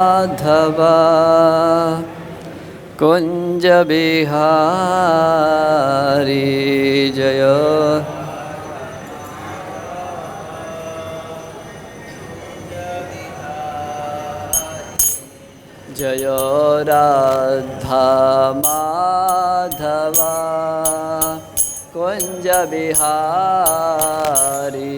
माधव कुंज बिहारी जय जय राधा माधव कुंज बिहारी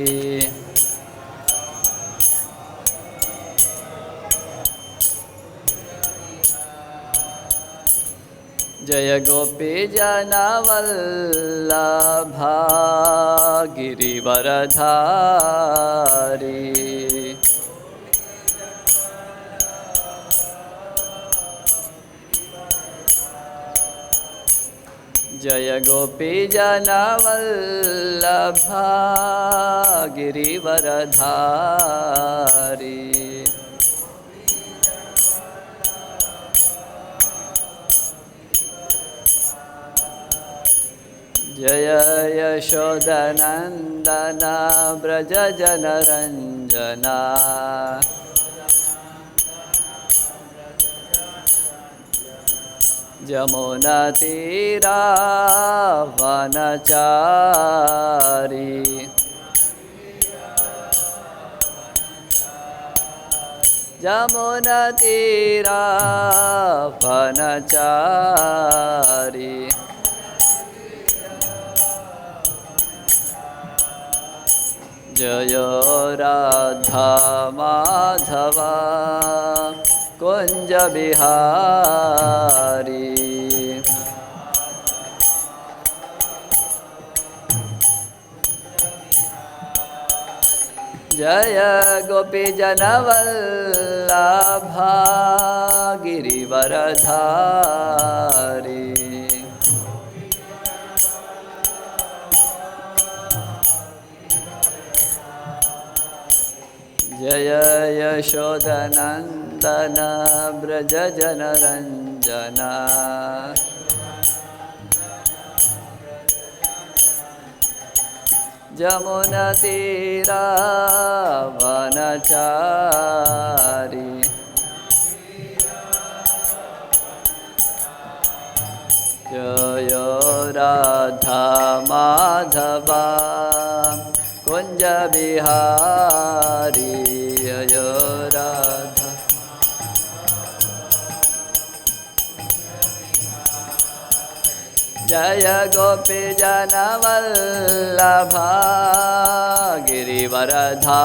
जय गोपी जनवल्लभा गिरिवरधारी जय गोपी जनवल्लभा गिरिवरधारी जय यशोदनंदन व्रज जनरंजना जमुना तीरा वनचारी जमुना तीरा वनचारी जय राधा माधव कुंज बिहारी जय गोपी जनवल्लभा गिरिवरधारी जय यशोदनंदन व्रज जनरंजना जमुना तीरा वनचारी जय राधा माधव कुंज बिहारी जय राधा जय गोपी जनवल्लभा गिरिवरधारी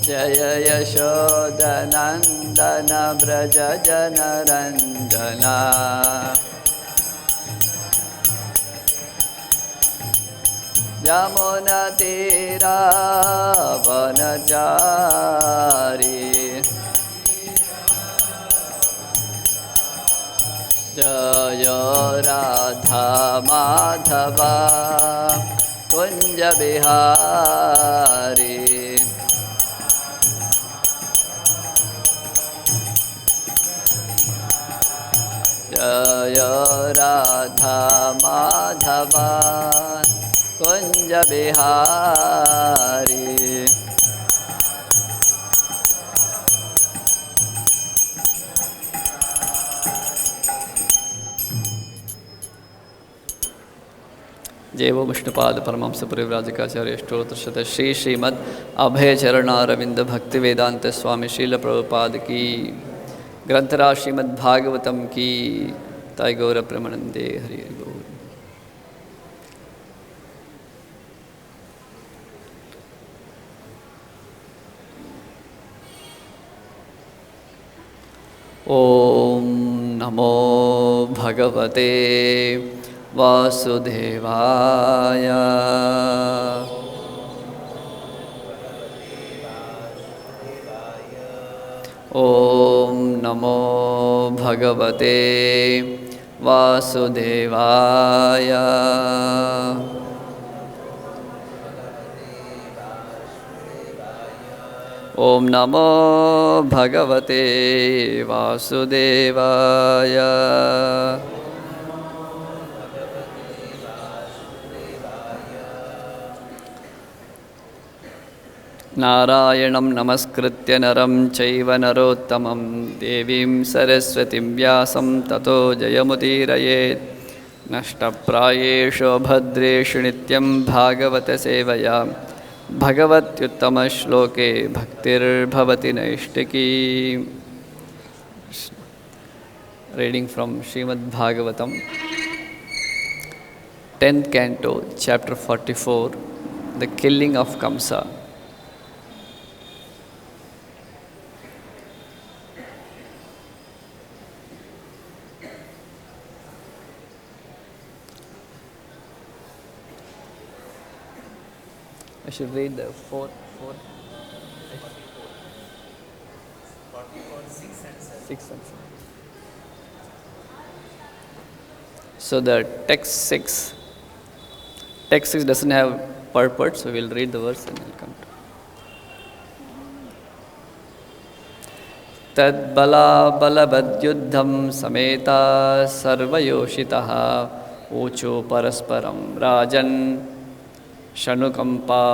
जय यशोदनंदन व्रज जनरंजना जमुना तीरा वनचारी जय राधा माधव कुंज बिहारी जय राधा माधव कुंज बिहारी जय वो विष्णुपाद परमहंस परिव्राजकाचार्य स्तोत्र श्री श्रीमद् अभय चरणारविंद भक्ति वेदांत स्वामी श्रील प्रभुपाद की ग्रंथराज श्रीमद् भागवतम की ताई गौर प्रेमानंदे हरि हरि बोल। ओम नमो भगवते वासुदेवाय। ओम नमो भगवते वासुदेवाय। ओम नमो भगवते वासुदेवाय। नारायणं नमस्कृत्य नरं चैव नरोत्तमं देवीं सरस्वतीं व्यासं ततो जयमुदीरयेत् नष्टप्रायेषु भद्रेषु नित्यं भागवतसेवया भगवत्युत्तमश्लोके भक्तिर्भवति नैष्टिकी. Reading from Srimad-Bhagavatam, 10th Canto, Chapter 44, The Killing of Kamsa. I should read the four. 6 and 7. So the text 6 doesn't have purport, so we'll read the verse and we'll come to tad bala-balavad yuddhaṁ sametāḥ sarva-yoṣitaḥ ūcuḥ parasparam rājan sānukampā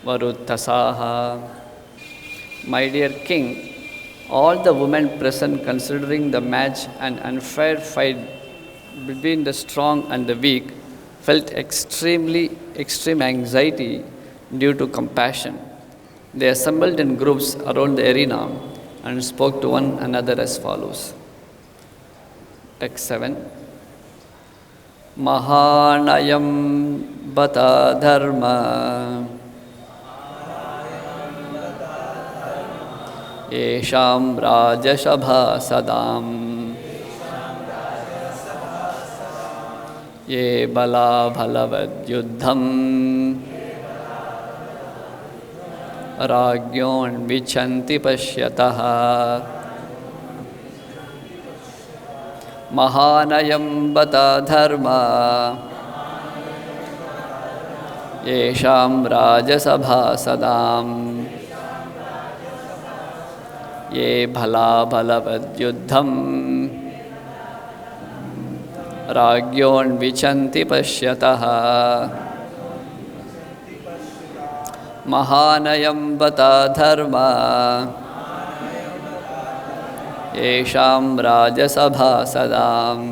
varūthaśaḥ. My dear king, all the women present, considering the match and unfair fight between the strong and the weak, felt extreme anxiety due to compassion. They assembled in groups around the arena and spoke to one another as follows. Text 7. Mahān ayaṁ batādharma येषां राजसभासदाम् ये बला-balavad yuddham rājño pashyatah mahān ayaṁ batādharma येषां राजसभासदाम् ये bala-balavad yuddham rājño pashyatah mahān ayaṁ batādharma येषां राजसभासदाम्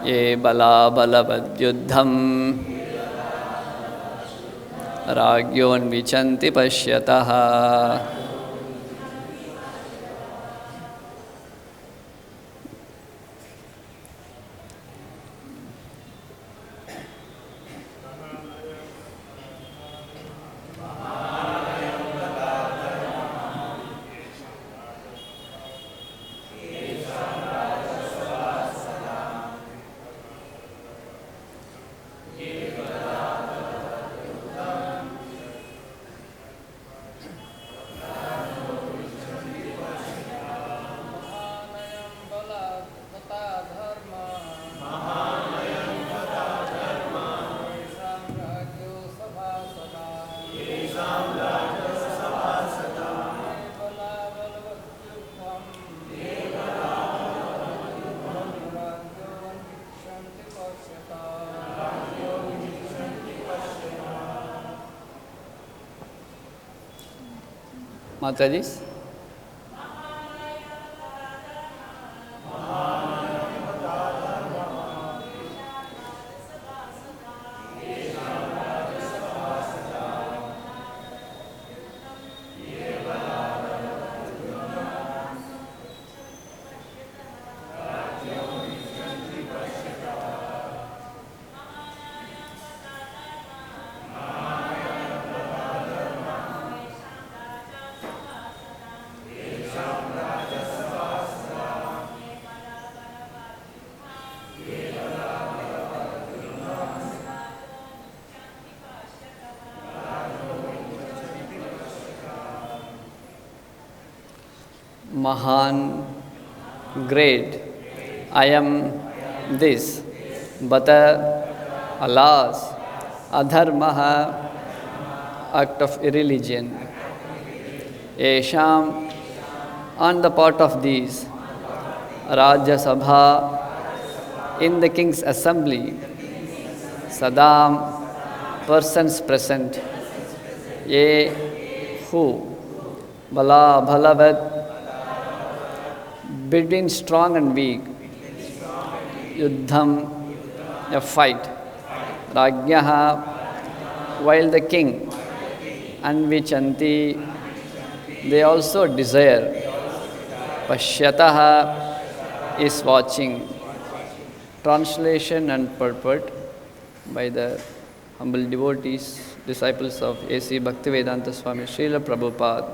ये bala-balavad yuddham rājño pashyatah. Mataji's? Mahān, great, ayaṁ, this, bata, alas, adharma, act of irreligion, yesham, on the part of these, Rajya Sabha, in the king's assembly, sadam, persons present, ye who, bala-balavad, between strong and weak, yuddham, a fight, rājñah, while the king, anvichanti, they also desire, pashyataḥ, is watching. Translation and purport by the humble devotees, disciples of A.C. Bhaktivedanta Swami Srila Prabhupada.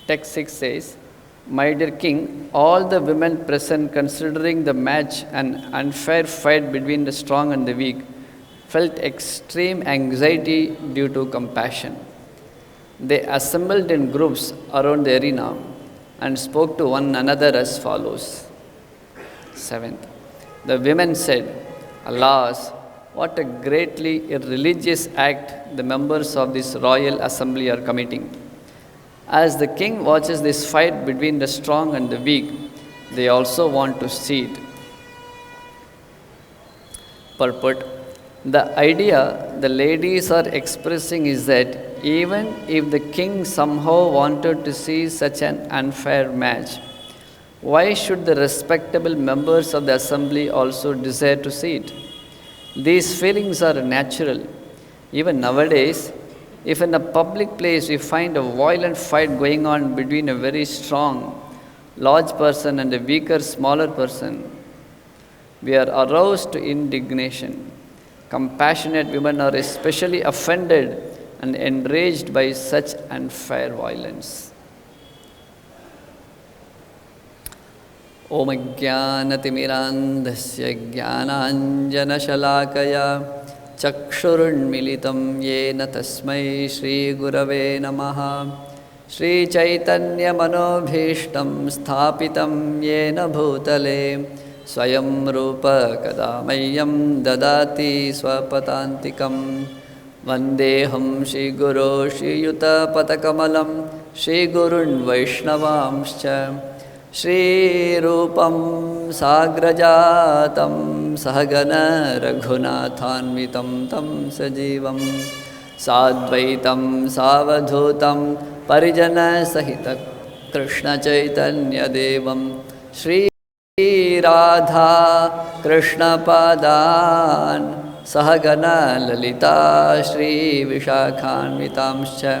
Text 6 says, "My dear king, all the women present, considering the match and unfair fight between the strong and the weak, felt extreme anxiety due to compassion. They assembled in groups around the arena and spoke to one another as follows." 7th, the women said, "Alas, what a greatly irreligious act the members of this royal assembly are committing. As the king watches this fight between the strong and the weak, they also want to see it." Purport: the idea the ladies are expressing is that even if the king somehow wanted to see such an unfair match, why should the respectable members of the assembly also desire to see it? These feelings are natural. Even nowadays, if in a public place we find a violent fight going on between a very strong, large person and a weaker, smaller person, we are aroused to indignation. Compassionate women are especially offended and enraged by such unfair violence. Om Ajnanatimirandhasya Jnananjanashalakaya Chakshurunmilitam Yena Tasmai Shri Gurave Namaha Shri Chaitanya Manobhishtam Sthapitam Yena Bhutale Swayam Rupa Kadamayyam Dadati Swapatantikam Vandeham Shri Guru Shri Yuta Patakamalam Shri Gurun Vaishnavamscha Shri Rupam Sagrajatam Sahagana Raghunathanvitam Tam Sajivam Sadvaitam Savadhutam Parijana Sahita Krishna Chaitanya Devam Shri Radha Krishna Padan Sahagana Lalita Shri Vishakhanvitamscha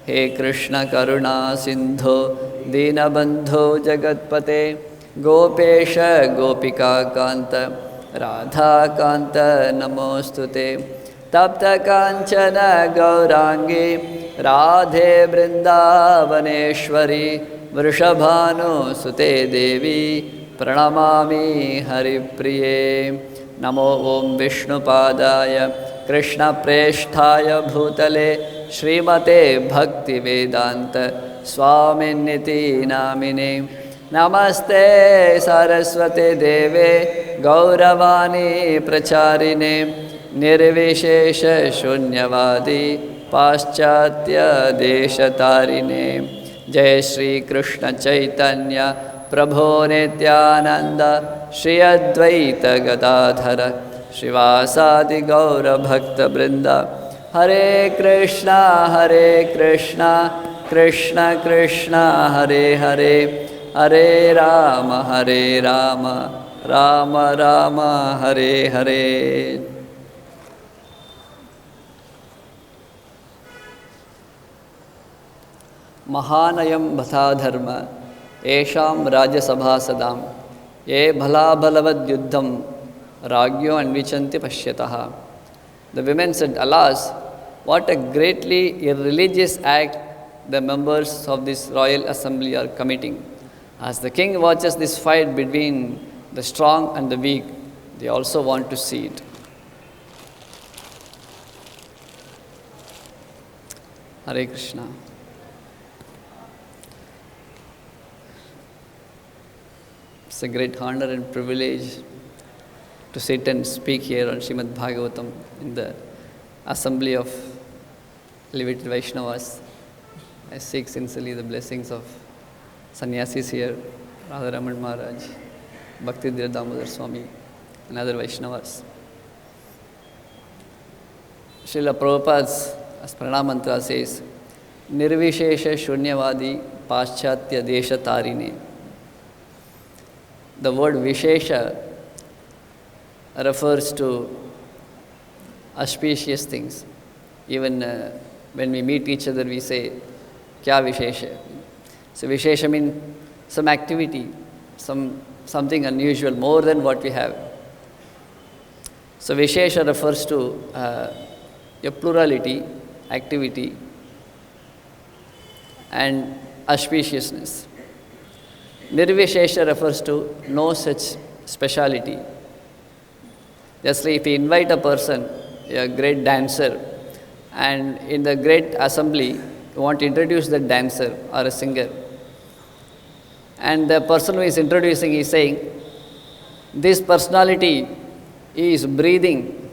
He Krishna Karuna Sindho Dīnabandho Jagatpate Gopesha Gopika Kanta Radha Kanta Namostute Tapta Kanchana Gaurangi Radhe Vrindavaneshwari Vrishabhanu Sute Devi Pranamami Haripriye Namo Om Vishnupadaya Krishna Presthaya Bhutale Srimate Bhakti-vedanta Swaminiti Namine Namaste Saraswate Deve Gauravani Pracharine Nirvishesha Shunyavadi Paschatya Deshatarine Jai Shri Krishna Chaitanya Prabho Nityananda Shri Advaita Gadadhara Shivasadi Gaura Bhakta Brinda Hare Krishna Krishna Krishna Hare Hare Hare Rama Rama Rama Hare Hare. Mahān ayaṁ batādharma esham rājasabhāsadam ye bala-balavad yuddham rāgyo anvichanti pashyataḥ. The women said, "Alas, what a greatly irreligious act the members of this royal assembly are committing. As the king watches this fight between the strong and the weak, they also want to see it." Hare Krishna. It's a great honor and privilege to sit and speak here on Srimad Bhagavatam in the assembly of elevated Vaishnavas. I seek sincerely the blessings of sannyasis here, Radharaman Maharaj, Bhakti-yoga Swami and other Vaishnavas. Srila Prabhupada's pranam mantra says, Nirvishesha Shunyavadi Paschatya Desha Tarine. The word Vishesha refers to auspicious things. Even when we meet each other, we say, Kya Vishesha? So Vishesha means some activity, something unusual, more than what we have. So Vishesha refers to a plurality, activity, and auspiciousness. Nirvishesha refers to no such speciality. Just like if you invite a person, a great dancer, and in the great assembly, you want to introduce the dancer or a singer. And the person who is introducing is saying, this personality is breathing.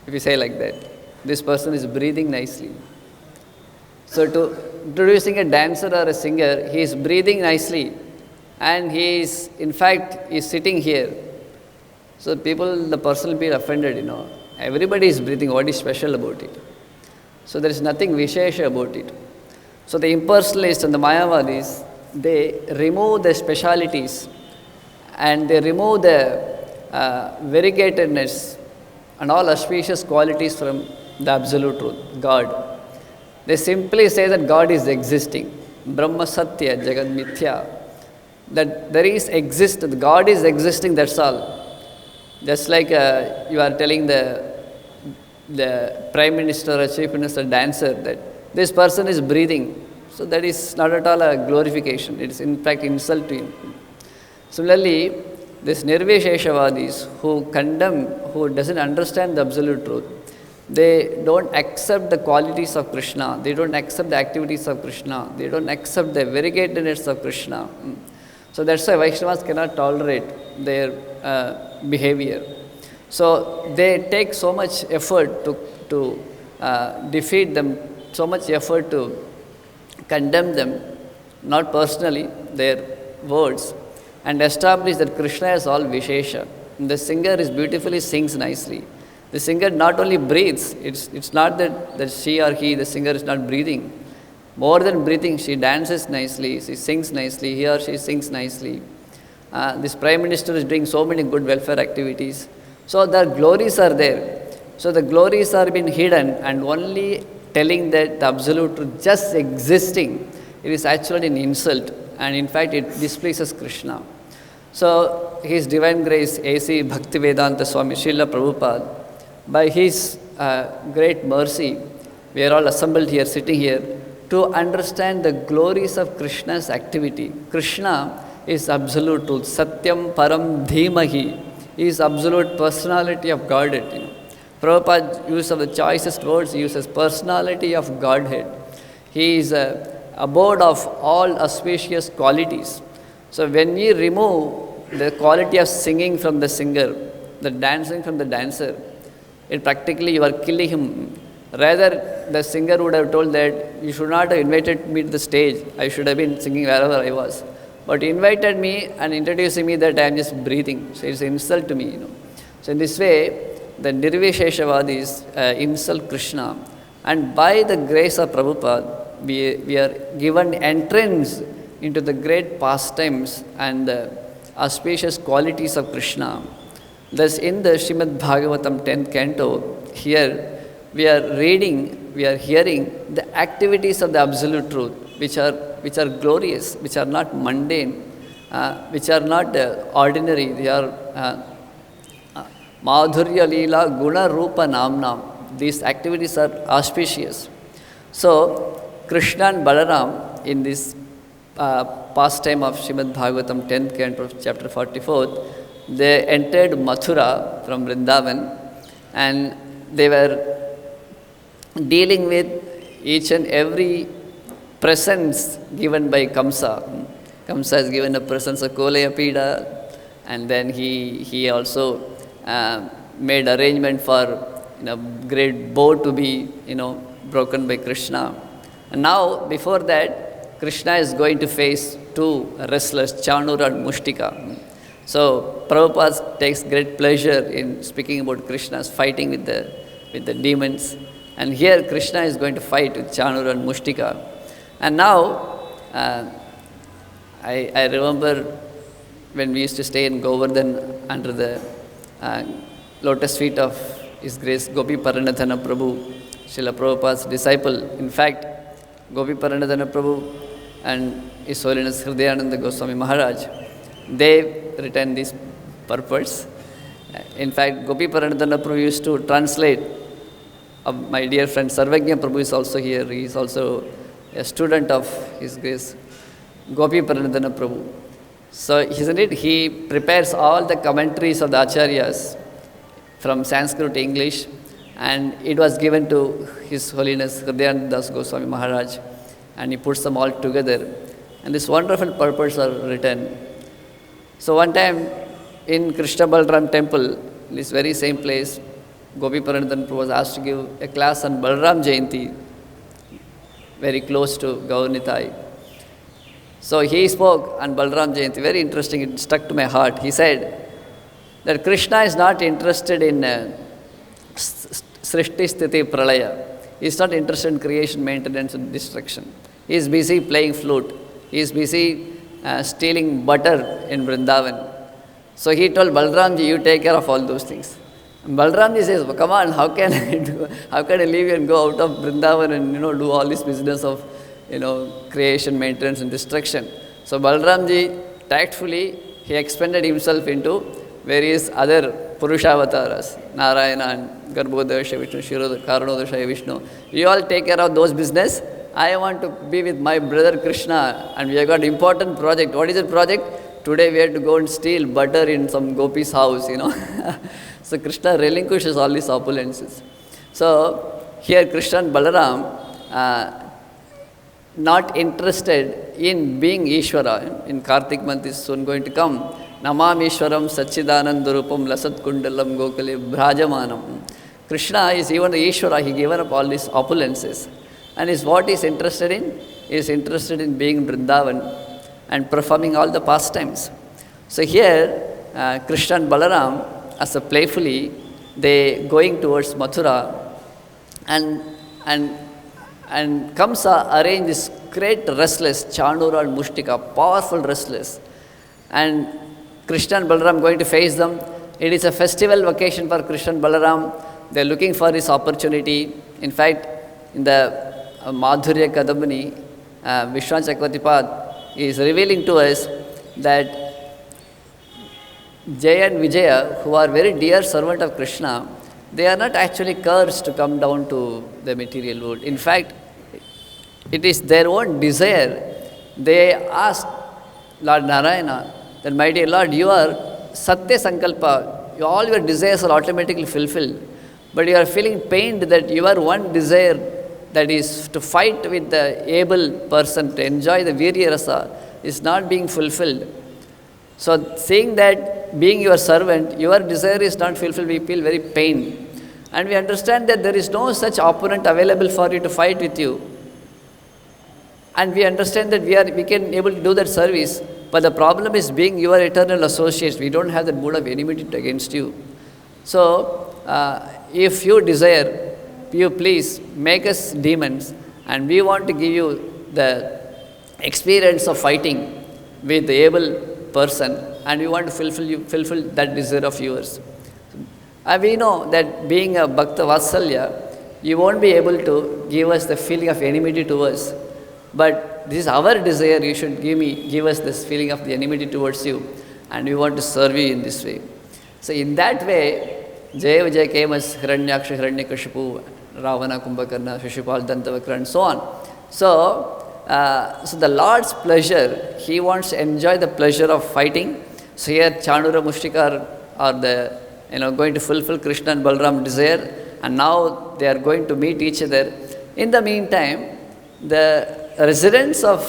If you say like that, this person is breathing nicely. So to introducing a dancer or a singer, he is breathing nicely, and he is, in fact, is sitting here. So the person will be offended, Everybody is breathing, what is special about it? So there is nothing Vishesha about it. So the impersonalists and the Mayavadis, they remove the specialities and they remove the variegatedness and all auspicious qualities from the absolute truth, God. They simply say that God is existing. Brahma Satya, Jagad Mithya. That there is God is existing, that's all. Just like you are telling the Prime Minister or Chief Minister dancer that this person is breathing. So that is not at all a glorification. It is in fact insult to him. Similarly, these Nirvisheshavadis who condemn, who doesn't understand the absolute truth, they don't accept the qualities of Krishna, they don't accept the activities of Krishna, they don't accept the variegatedness of Krishna. So that's why Vaishnavas cannot tolerate their behavior. So they take so much effort to defeat them, so much effort to condemn them, not personally, their words, and establish that Krishna is all Vishesha. The singer is beautifully sings nicely. The singer not only breathes, it's not that she or he, the singer is not breathing. More than breathing, she dances nicely, she sings nicely, he or she sings nicely. This Prime Minister is doing so many good welfare activities. So the glories are there. So the glories are being hidden, and only telling that the absolute truth just existing, it is actually an insult, and in fact it displeases Krishna. So His Divine Grace A.C. Bhaktivedanta Swami Srila Prabhupada, by his great mercy, we are all assembled here, sitting here, to understand the glories of Krishna's activity. Krishna is absolute truth, Satyam Param Dhimahi. He is absolute personality of Godhead. Prabhupada use of the choicest words, he uses personality of Godhead. He is abode of all auspicious qualities. So when we remove the quality of singing from the singer, the dancing from the dancer, it practically you are killing him. Rather, the singer would have told that you should not have invited me to the stage. I should have been singing wherever I was. But you invited me and introducing me that I am just breathing. So it's an insult to me. So in this way, the Nirvisheshavadis insult Krishna. And by the grace of Prabhupada, we are given entrance into the great pastimes and the auspicious qualities of Krishna. Thus, in the Srimad Bhagavatam 10th canto, here we are reading, we are hearing the activities of the absolute truth, which are glorious, which are not mundane, which are not ordinary. They are Madhurya Leela Guna Rupa Namnam. These activities are auspicious. So, Krishna and Balaram in this pastime of Srimad Bhagavatam 10th canto, chapter 44, they entered Mathura from Vrindavan, and they were dealing with each and every presents given by Kamsa. Kamsa is given a presents of Kolayapida, and then he also made arrangement for great bow to be broken by Krishna. And now before that, Krishna is going to face two wrestlers, Chanur and Mushtika. So Prabhupada takes great pleasure in speaking about Krishna's fighting with the demons. And here Krishna is going to fight with Chanura and Mushtika. And now, I remember when we used to stay in Govardhan under the lotus feet of His Grace Gopi Paranadhana Prabhu, Srila Prabhupada's disciple. In fact, Gopi Paranadhana Prabhu and His Holiness Hridayananda Goswami Maharaj, they written these purports. In fact, Gopi Paranadhana Prabhu used to translate. My dear friend Sarvagya Prabhu is also here. He is also a student of His Grace Gopi Paranadhana Prabhu. So, isn't it? He prepares all the commentaries of the Acharyas from Sanskrit to English, and it was given to His Holiness Hridayananda Goswami Maharaj, and he puts them all together. And these wonderful purports are written. So, one time in Krishna Balaram temple, in this very same place, Gopi Paranadhana Prabhu was asked to give a class on Balaram Jayanti, very close to Gaurnitai. So he spoke on Balaram Jayanti, very interesting, it stuck to my heart. He said that Krishna is not interested in Srishti Sthiti Pralaya. He is not interested in creation, maintenance and destruction. He is busy playing flute. He is busy stealing butter in Vrindavan. So he told Balaramji, you take care of all those things. And Balaramji says, well, come on, how can I leave you and go out of Vrindavan and do all this business of creation, maintenance and destruction. So Balaramji tactfully he expanded himself into various other Purushavataras, Narayana and Garbhodasha Vishnu, Shirodasha, Karanodasha Vishnu. You all take care of those business. I want to be with my brother Krishna, and we have got important project. What is the project? Today we have to go and steal butter in some gopi's house, So Krishna relinquishes all these opulences. So here Krishna and Balaram not interested in being Ishvara. In Kartik month is soon going to come. Namam Ishwaram Satchidanandurupam Lasat Kundalam Gokale Bhrajamanam. Krishna is even the Ishvara, he given up all these opulences. And is what he is interested in? He is interested in being Vrindavan and performing all the pastimes. So here, Krishna and Balaram, as a playfully, they going towards Mathura, and Kamsa arranged this great restless, Chanura and Mushtika, powerful restless. And Krishna and Balaram going to face them. It is a festival vacation for Krishna and Balaram. They are looking for this opportunity. In fact, in the Madhurya Kadambini, Vishwan Chakravartipad is revealing to us that Jaya and Vijaya, who are very dear servant of Krishna, they are not actually cursed to come down to the material world. In fact, it is their own desire. They asked Lord Narayana that, my dear Lord, you are Satya Sankalpa, all your desires are automatically fulfilled, but you are feeling pained that your one desire, that is to fight with the able person, to enjoy the Virya Rasa, is not being fulfilled. So seeing that being your servant, your desire is not fulfilled, we feel very pain. And we understand that there is no such opponent available for you to fight with you. And we understand that we can able to do that service, but the problem is being your eternal associates. We don't have that mood of enmity against you. So if you desire, you please make us demons, and we want to give you the experience of fighting with the able person, and we want to fulfill that desire of yours. And we know that being a Bhakta Vatsalya, you won't be able to give us the feeling of enmity to us. But this is our desire, you should give us this feeling of the enmity towards you, and we want to serve you in this way. So in that way, Jaya Vijaya came as Hiranyaksha, Hiranyakashipu, Ravana, Kumbhakarna, Shishupal, Dantavakra, and so on. So the Lord's pleasure, He wants to enjoy the pleasure of fighting. So here Chanura, Mushtika are going to fulfill Krishna and Balaram desire, and now they are going to meet each other. In the meantime, the residents of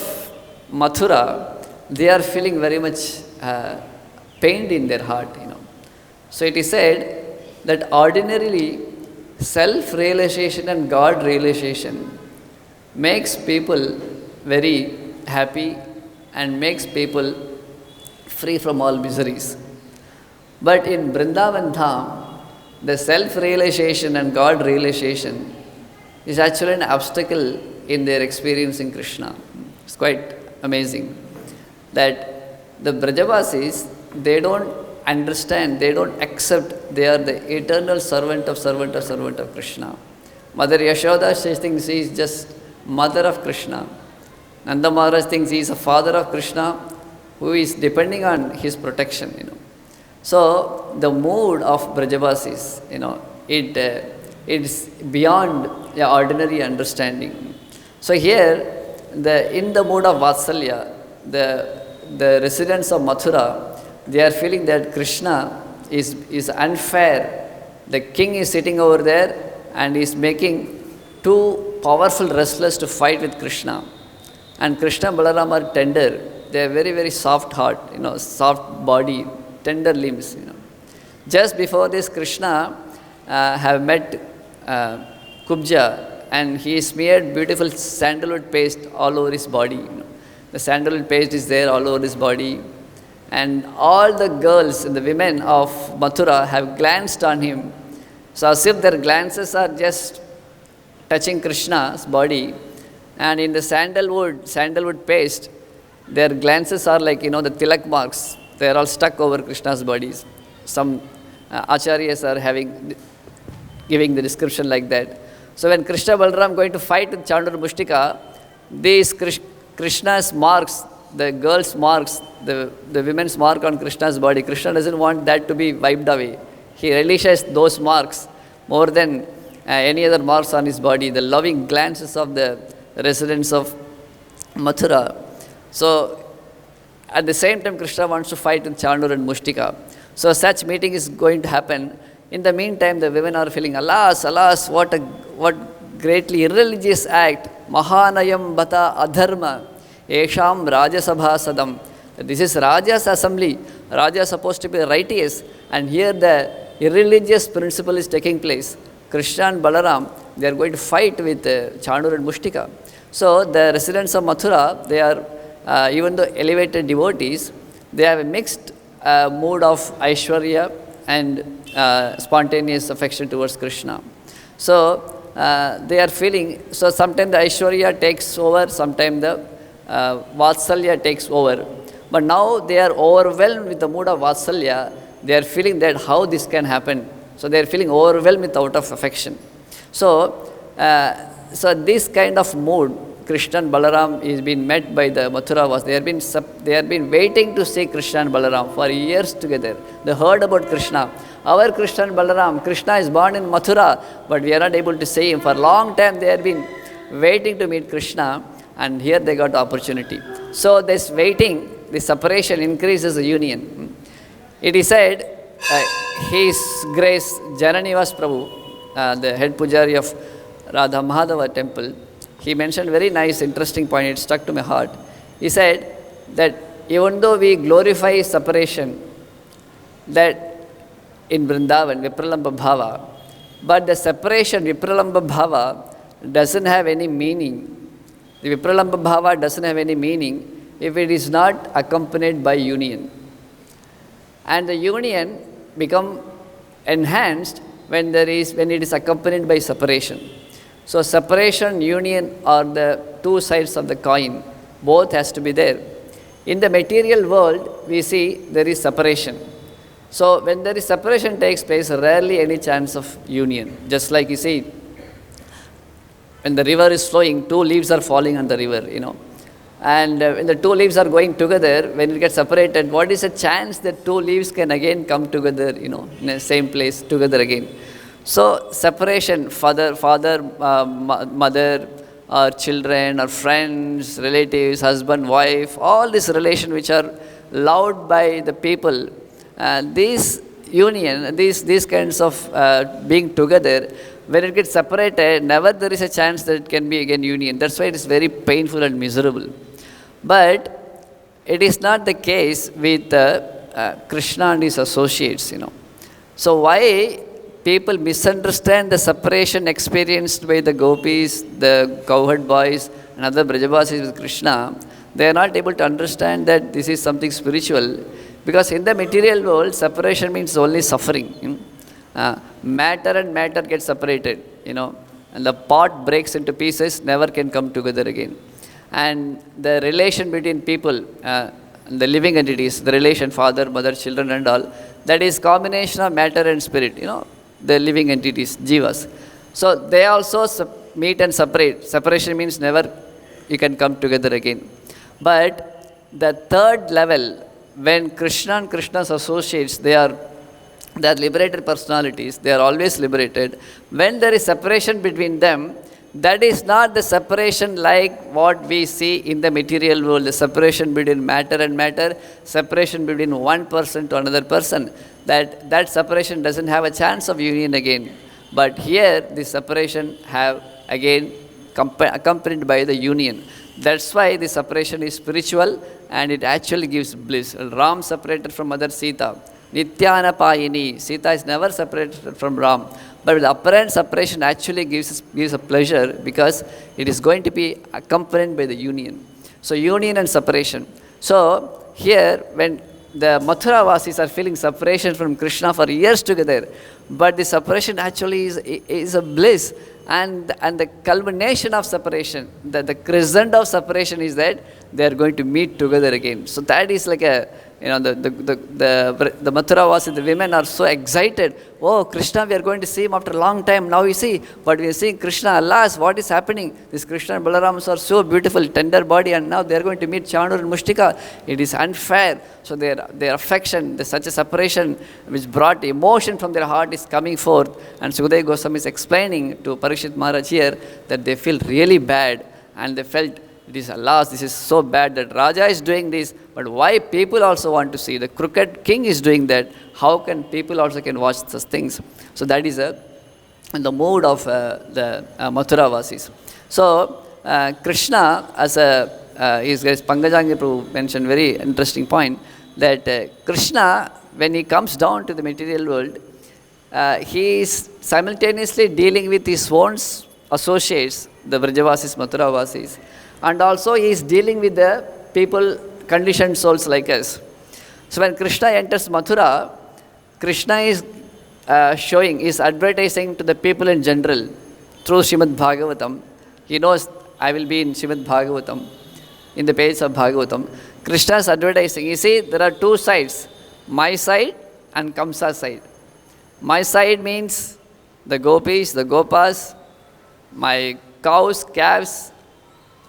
Mathura, they are feeling very much pained in their heart. So it is said that ordinarily self-realization and God realization makes people very happy and makes people free from all miseries. But in Vrindavan Dham, the self-realization and God realization is actually an obstacle in their experiencing Krishna. It's quite amazing that the Brajavasis, they don't understand, they don't accept they are the eternal servant of Krishna. Mother Yashoda, she thinks she is just mother of Krishna. Nanda Maharaj thinks he is a father of Krishna who is depending on his protection, So the mood of Brajavasis, it's beyond ordinary understanding. So here, in the mood of Vatsalya, the residents of Mathura, they are feeling that Krishna is unfair. The king is sitting over there and is making two powerful wrestlers to fight with Krishna. And Krishna and Balaram are tender. They are very, very soft heart, soft body, tender limbs. Just before this, Krishna have met Kubja, and he smeared beautiful sandalwood paste all over his body. The sandalwood paste is there all over his body. And all the girls and the women of Mathura have glanced on him. So as if their glances are just touching Krishna's body. And in the sandalwood paste, their glances are like, the tilak marks. They are all stuck over Krishna's bodies. Some acharyas are giving the description like that. So when Krishna Balaram going to fight with Chandur Mushtika, these Krishna's marks, the girls' marks, the women's mark on Krishna's body, Krishna doesn't want that to be wiped away. He relishes those marks more than any other marks on his body, the loving glances of the residents of Mathura. So at the same time, Krishna wants to fight with Chandur and Mushtika. So such meeting is going to happen. In the meantime, the women are feeling, alas, what greatly irreligious act, mahān ayaṁ batādharma, esham rājasabhāsadam. This is Raja's assembly. Raja is supposed to be righteous, and here the irreligious principle is taking place. Krishna and Balaram, they are going to fight with Chandur and Mushtika. So the residents of Mathura, they are, even though elevated devotees, they have a mixed mood of Aishwarya and spontaneous affection towards Krishna. So they are feeling, so sometimes the Aishwarya takes over, sometimes the Vatsalya takes over. But now they are overwhelmed with the mood of Vatsalya. They are feeling that how this can happen. So they are feeling overwhelmed with out of affection. So this kind of mood, Krishna and Balaram is being met by the Mathuravas. They have been waiting to see Krishna and Balaram for years together. They heard about Krishna. Our Krishna and Balaram, Krishna is born in Mathura, but we are not able to see him. For a long time they have been waiting to meet Krishna, and here they got the opportunity. So this waiting, this separation increases the union. It is said, His Grace Jananivas Prabhu, the head pujari of Radha Mahadava temple, he mentioned very nice, interesting point. It stuck to my heart. He said that even though we glorify separation, that in Vrindavan, Vipralamba Bhava, but the separation, Vipralamba Bhava, doesn't have any meaning. The Vipralamba Bhava doesn't have any meaning if it is not accompanied by union. And the union become enhanced when it is accompanied by separation. So separation, union are the two sides of the coin. Both has to be there. In the material world, we see there is separation. So when there is separation takes place, rarely any chance of union. Just like you see, when the river is flowing, two leaves are falling on the river, And when the two leaves are going together, when it gets separated, what is the chance that two leaves can again come together, in the same place together again? So separation, father, mother, or children, or friends, relatives, husband, wife, all this relation which are loved by the people, these union, these kinds of being together, when it gets separated, never there is a chance that it can be again union. That's why it is very painful and miserable. But it is not the case with Krishna and his associates, So why people misunderstand the separation experienced by the gopis, the cowherd boys, and other Brajavasis with Krishna? They are not able to understand that this is something spiritual, Because in the material world, separation means only suffering. Matter and matter get separated, and the pot breaks into pieces, never can come together again. And the relation between people, the living entities, the relation father, mother, children and all, that is combination of matter and spirit, the living entities, jivas. So they also meet and separate. Separation means never you can come together again. But the third level, when Krishna and Krishna's associates, they are liberated personalities, they are always liberated. When there is separation between them, that is not the separation like what we see in the material world, the separation between matter and matter, separation between one person to another person. That separation doesn't have a chance of union again. But here, the separation have again accompanied by the union. That's why the separation is spiritual and it actually gives bliss. Ram separated from mother Sita. Nityananda, Sita is never separated from Ram. But the apparent separation actually gives a pleasure because it is going to be accompanied by the union. So union and separation. So here when the Mathura Vasis are feeling separation from Krishna for years together, but the separation actually is a bliss. And the culmination of separation, the crescent of separation is that they are going to meet together again. So that is like the Mathura Vasi, the women are so excited. Oh, Krishna, we are going to see him after a long time. Now we see, but we are seeing Krishna. Alas, what is happening? This Krishna and Balarams are so beautiful, tender body, and now they are going to meet Chanur and Mushtika. It is unfair. So their affection, such a separation which brought emotion from their heart is coming forth. And Sukadeva Goswami is explaining to Parīkṣit Maharaj here that they feel really bad and they felt, it is alas, this is so bad that Raja is doing this, but why people also want to see? The crooked king is doing that. How can people also can watch such things? So that is in the mood of the Mathura Vasis. So Krishna, as Pangajangi Prabhu mentioned very interesting point, that Krishna, when he comes down to the material world, he is simultaneously dealing with his own associates, the Vrajavasis, Mathura Vasis, and also he is dealing with the people, conditioned souls like us. So when Krishna enters Mathura, Krishna is is advertising to the people in general through Srimad Bhagavatam. He knows I will be in Srimad Bhagavatam, in the page of Bhagavatam. Krishna is advertising. You see, there are two sides, my side and Kamsa's side. My side means the gopis, the gopas, my cows, calves,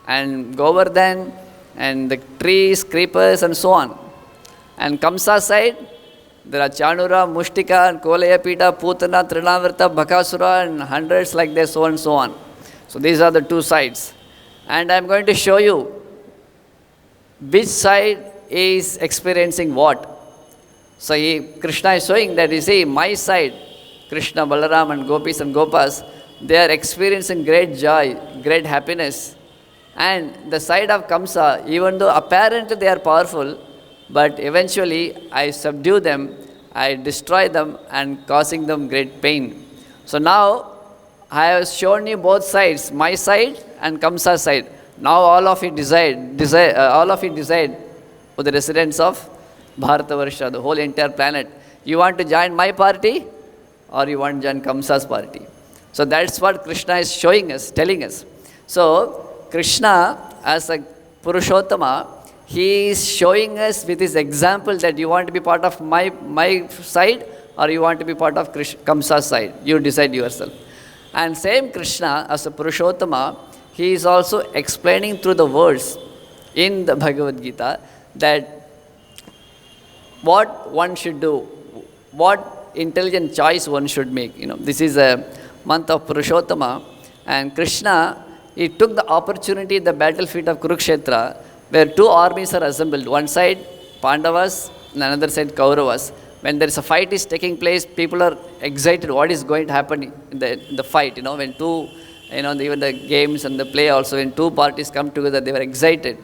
and Govardhan, and the trees, creepers, and so on. And Kamsa's side, there are Chanura, Mushtika, and Kolayapita, Putana, Trinavarta, Bhakasura, and hundreds like this, so on and so on. So these are the two sides. And I am going to show you which side is experiencing what. So Krishna is showing that, you see, my side, Krishna, Balaram, and Gopis and Gopas, they are experiencing great joy, great happiness. And the side of Kamsa, even though apparently they are powerful, but eventually I subdue them, I destroy them and causing them great pain. So now I have shown you both sides, my side and Kamsa's side. Now all of you decide for the residents of Bharatavarsha, the whole entire planet. You want to join my party or you want to join Kamsa's party? So that's what Krishna is showing us, telling us. So Krishna, as a Purushottama, he is showing us with his example that you want to be part of my side or you want to be part of Kamsa's side. You decide yourself. And same Krishna, as a Purushottama, he is also explaining through the words in the Bhagavad-Gita that what one should do, what intelligent choice one should make. This is a month of Purushottama, and Krishna, he took the opportunity at the battlefield of Kurukshetra, where two armies are assembled. One side Pandavas and another side Kauravas. When there is a fight is taking place, people are excited. What is going to happen in the fight? When two, even the games and the play also, when two parties come together, they were excited.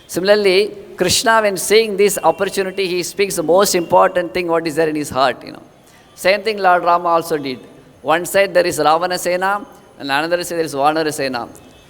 Similarly, Krishna, when seeing this opportunity, he speaks the most important thing, what is there in his heart. Same thing Lord Rama also did. One side there is Ravana Sena, and another side there is Vanara Sena.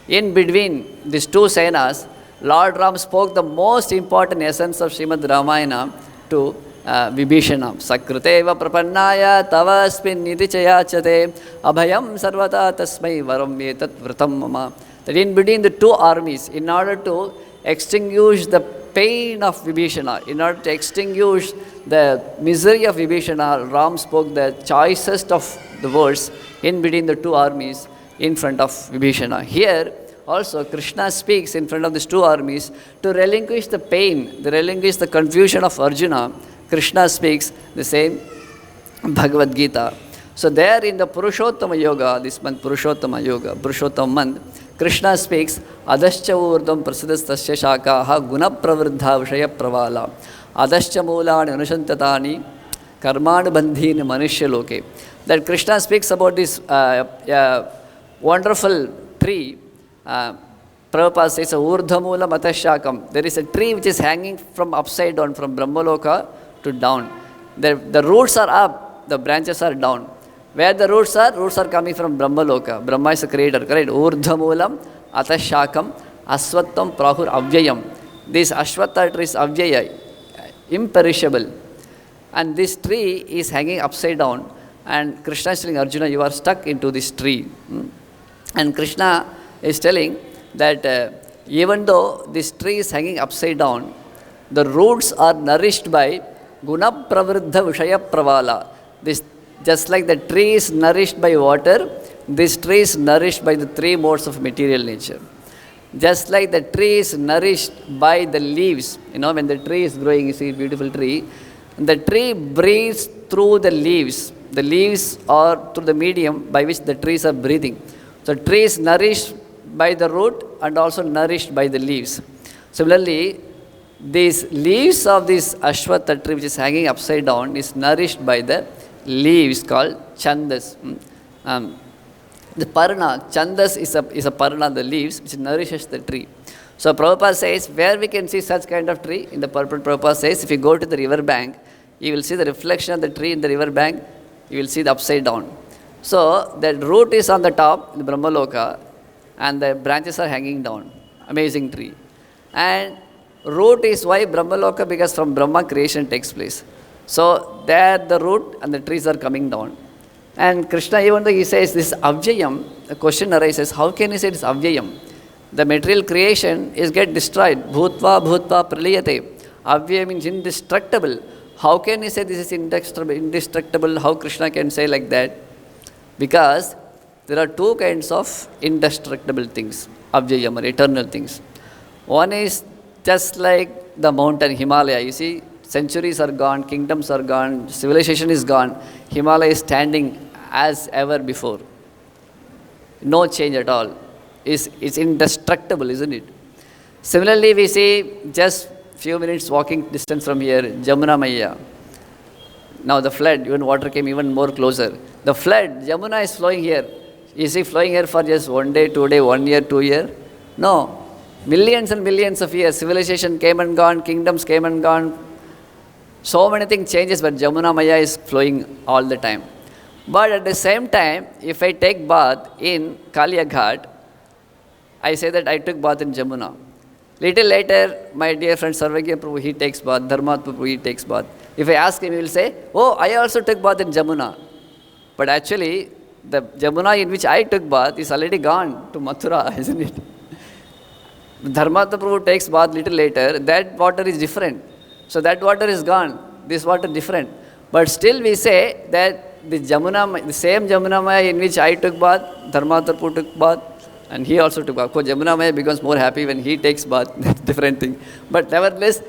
In between these two Senas, Lord Ram spoke the most important essence of Srimad Ramayana to Vibhishana. Sakruteva prapannaya tavasmin niti chayachate abhayam sarvata tasmai varam etat vratam mama. That in between the two armies, in order to extinguish the pain of Vibhishana, in order to extinguish the misery of Vibhishana, Ram spoke the choicest of the words in between the two armies in front of Vibhishana. Here also Krishna speaks in front of these two armies to relinquish the pain, to relinquish the confusion of Arjuna. Krishna speaks the same Bhagavad-Gita. So there in the Purushottama Yoga, this month Purushottama Yoga, Purushottama month, Krishna speaks adascha urdham prasidastasya shakaha guna pravriddha vishaya pravala adascha mulani anushantatani karmanu bandhini manishya loke. That Krishna speaks about this wonderful tree. Prabhupada says urdhamula matashakam. There is a tree which is hanging from upside down, from Brahmaloka to down. The roots are up, the branches are down. Where the roots are coming from Brahmaloka. Brahma is a creator, correct? Urdhamulam, atashakam, aswattam, prahur, avyayam. This ashwatha tree is avyaya, imperishable. And this tree is hanging upside down. And Krishna is telling Arjuna, you are stuck into this tree. And Krishna is telling that even though this tree is hanging upside down, the roots are nourished by guna pravriddha vishaya pravala. This, just like the tree is nourished by water, this tree is nourished by the three modes of material nature. Just like the tree is nourished by the leaves, when the tree is growing, you see a beautiful tree, the tree breathes through the leaves. The leaves are through the medium by which the trees are breathing. So tree is nourished by the root and also nourished by the leaves. Similarly, these leaves of this ashwatha tree which is hanging upside down is nourished by the leaves called chandas. The parana, chandas is a parana, the leaves which nourishes the tree. So Prabhupada says, where we can see such kind of tree, in the purport Prabhupada says, if you go to the river bank, you will see the reflection of the tree in the river bank, you will see the upside down. So the root is on the top, the Brahmaloka, and the branches are hanging down. Amazing tree. And root is why Brahmaloka, because from Brahma creation takes place. So there the root and the trees are coming down. And Krishna, even though he says this avyayam, the question arises, how can he say this avyayam? The material creation is get destroyed. Bhutva bhutva praliyate. Avyayam means indestructible. How can he say this is indestructible? How Krishna can say like that? Because there are two kinds of indestructible things, avyayam or eternal things. One is just like the mountain Himalaya. You see, centuries are gone, kingdoms are gone, civilization is gone. Himalaya is standing as ever before. No change at all. It's indestructible, isn't it? Similarly, we see just few minutes walking distance from here, Jamuna Maya. Now the flood, even water came even more closer. The flood, Jamuna is flowing here. Is he flowing here for just 1 day, 2 days, 1 year, 2 years? No. Millions and millions of years. Civilization came and gone, kingdoms came and gone. So many things changes, but Jamuna Maya is flowing all the time. But at the same time, if I take bath in Kaliya Ghat, I say that I took bath in Jamuna. Little later, my dear friend Sarvagya Prabhu, he takes bath, Dharmat Prabhu, he takes bath. If I ask him, he will say, oh, I also took bath in Jamuna. But actually, the Jamuna in which I took bath is already gone to Mathura, isn't it? Dharmat Prabhu takes bath little later, that water is different. So that water is gone, this water different. But still we say that the Jamuna, the same Jamuna Maya in which I took bath, Dharmat Prabhu took bath, and he also took bath. Of course, Jamuna Maya becomes more happy when he takes bath, that's different thing. But nevertheless,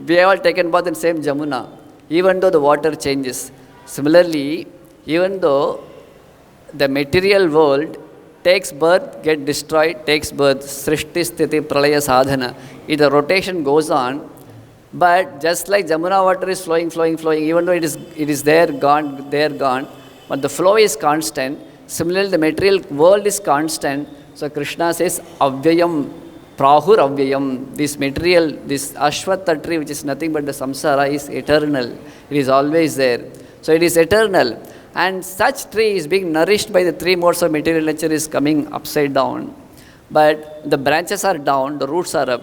we have all taken bath in same Jamuna, even though the water changes. Similarly, even though the material world takes birth, get destroyed, takes birth, srishti sthiti pralaya sadhana, the rotation goes on, but just like Jamuna water is flowing, even though it is there, gone, but the flow is constant. Similarly, the material world is constant. So Krishna says, avyayam, prahur avyayam, this material, this ashwatha tree, which is nothing but the samsara, is eternal. It is always there. So it is eternal. And such tree is being nourished by the three modes of material nature, is coming upside down. But the branches are down, the roots are up.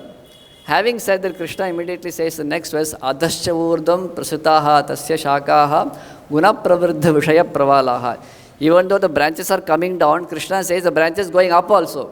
Having said that, Krishna immediately says the next verse, adhascha urdhvam prasutaha tasya shakaha guna pravriddha vishaya pravalaha. Even though the branches are coming down, Krishna says the branches going up also.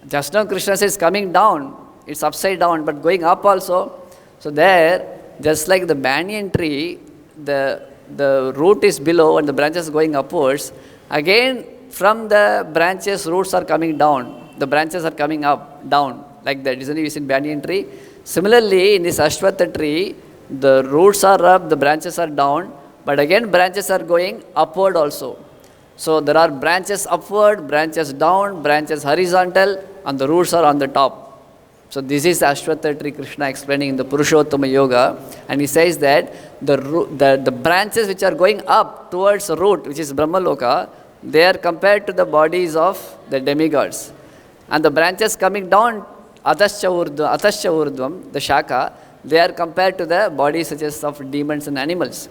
Just now Krishna says coming down, it's upside down, but going up also. So there, just like the banyan tree, the root is below and the branches going upwards. Again, from the branches, roots are coming down. The branches are coming up, down, like that. Isn't it in banyan tree? Similarly, in this Ashwatha tree, the roots are up, the branches are down, but again branches are going upward also. So there are branches upward, branches down, branches horizontal, and the roots are on the top. So this is Ashwatha tree Krishna explaining in the Purushottama Yoga, and he says that the branches which are going up towards the root, which is Brahmaloka, they are compared to the bodies of the demigods. And the branches coming down, Atascha Urdhvam, the Shaka, they are compared to the bodies such as of demons and animals.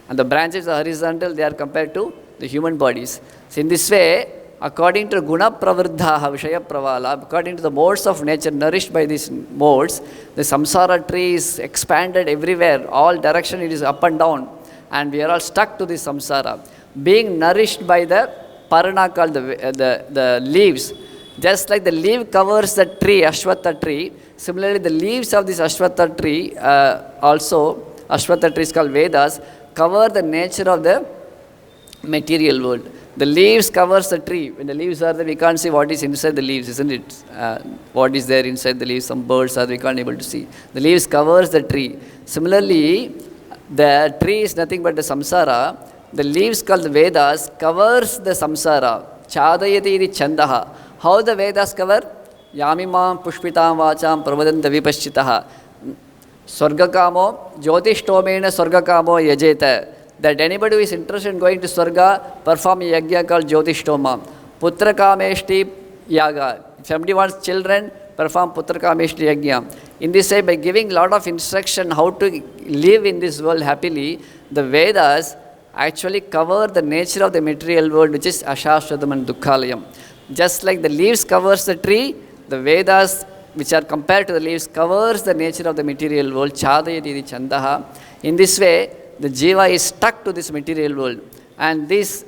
And the branches are horizontal, they are compared to the human bodies. So in this way, according to guna pravriddhaha vishaya pravala, according to the modes of nature nourished by these modes, the samsara tree is expanded everywhere, all direction it is up and down, and we are all stuck to this samsara, being nourished by the parana called the leaves. Just like the leaf covers the tree, Ashwatha tree, similarly the leaves of this Ashwatha tree, also Ashwatha tree is called Vedas, cover the nature of the material world. The leaves covers the tree. When the leaves are there, we can't see what is inside the leaves, isn't it? What is there inside the leaves? Some birds are, we can't able to see. The leaves covers the tree. Similarly, the tree is nothing but the samsara. The leaves called the Vedas covers the samsara. Chādayati iti chandaha. How the Vedas cover? Yamimam pushpitam vacham pravadanta vipaschitaha. Swargakamo jyotishtōmena swargakamo yajeta. That anybody who is interested in going to Swarga, perform a yajna called Jyotishtoma. Putra kameshti yaga. If somebody wants children, perform putra kameshti yajna. In this way, by giving a lot of instruction how to live in this world happily, the Vedas actually cover the nature of the material world, which is ashashvatam and dukkhalayam. Just like the leaves covers the tree, the Vedas, which are compared to the leaves, covers the nature of the material world. Chādayati chandaha. In this way, the jiva is stuck to this material world. And this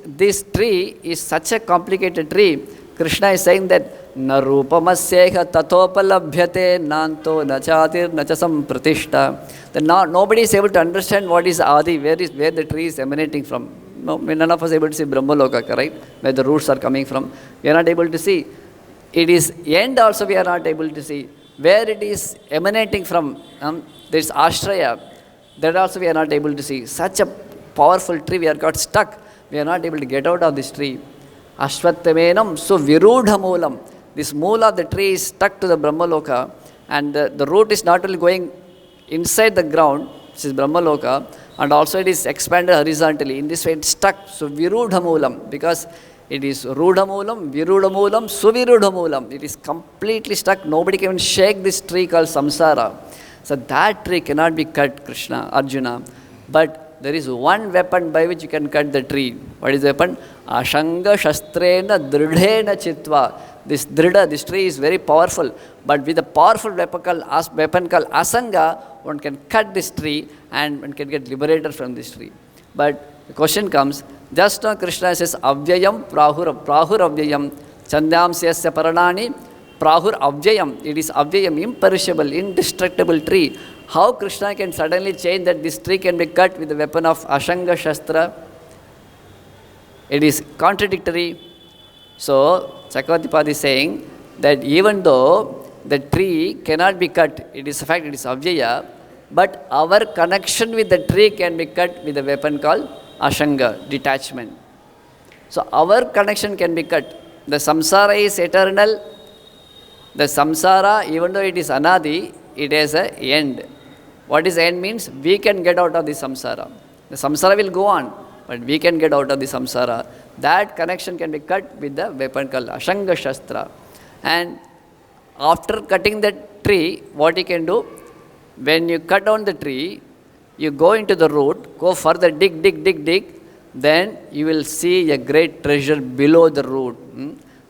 tree is such a complicated tree. Krishna is saying that na rupamasyeha tatopalabhyate nanto nachatir nachasam pratishta. That nobody is able to understand what is Adi, where the tree is emanating from. No, none of us are able to see Brahmaloka, right? Where the roots are coming from. We are not able to see. It is end also we are not able to see. Where it is emanating from, there is Ashraya. That also we are not able to see. Such a powerful tree, we are got stuck. We are not able to get out of this tree. Ashvattamenam so virūdhamulam. This moola of the tree is stuck to the Brahmaloka, and the root is not only going inside the ground, which is Brahmaloka, and also it is expanded horizontally. In this way it's stuck. So virūdhamulam, because it is rūdhamulam, virūdhamulam, suvirūdhamulam. It is completely stuck. Nobody can shake this tree called samsara. So that tree cannot be cut, Arjuna. But there is one weapon by which you can cut the tree. What is the weapon? Ashanga shastrena dridhena chitva. This tree is very powerful. But with a powerful weapon called asanga, one can cut this tree and one can get liberated from this tree. But the question comes, just now Krishna says, avyayam prahur avyayam chandamsyasya paranani prahur avyayam. It is avyayam, imperishable, indestructible tree. How Krishna can suddenly change that this tree can be cut with the weapon of Ashanga Shastra? It is contradictory. So, Chakravartipad is saying that even though the tree cannot be cut, it is a fact, it is avyaya, but our connection with the tree can be cut with a weapon called Ashanga, detachment. So, our connection can be cut. The samsara is eternal. The samsara, even though it is anadi, it has an end. What is end means? We can get out of the samsara. The samsara will go on, but we can get out of the samsara. That connection can be cut with the weapon called Ashanga Shastra. And after cutting the tree, what you can do? When you cut down the tree, you go into the root, go further, dig, then you will see a great treasure below the root.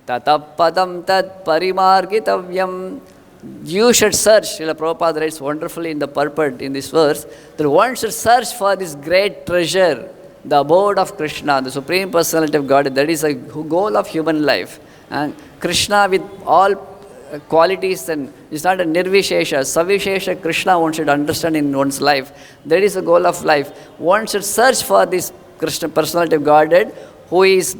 Tatapadam tat parimargitavyam you should search, Srila Prabhupada writes wonderfully in the purport in this verse, that one should search for this great treasure, the abode of Krishna, the Supreme Personality of Godhead. That is a goal of human life. And Krishna with all qualities, and it's not a nirvishesha, savishesha Krishna one should understand in one's life. That is the goal of life. One should search for this Krishna Personality of Godhead who is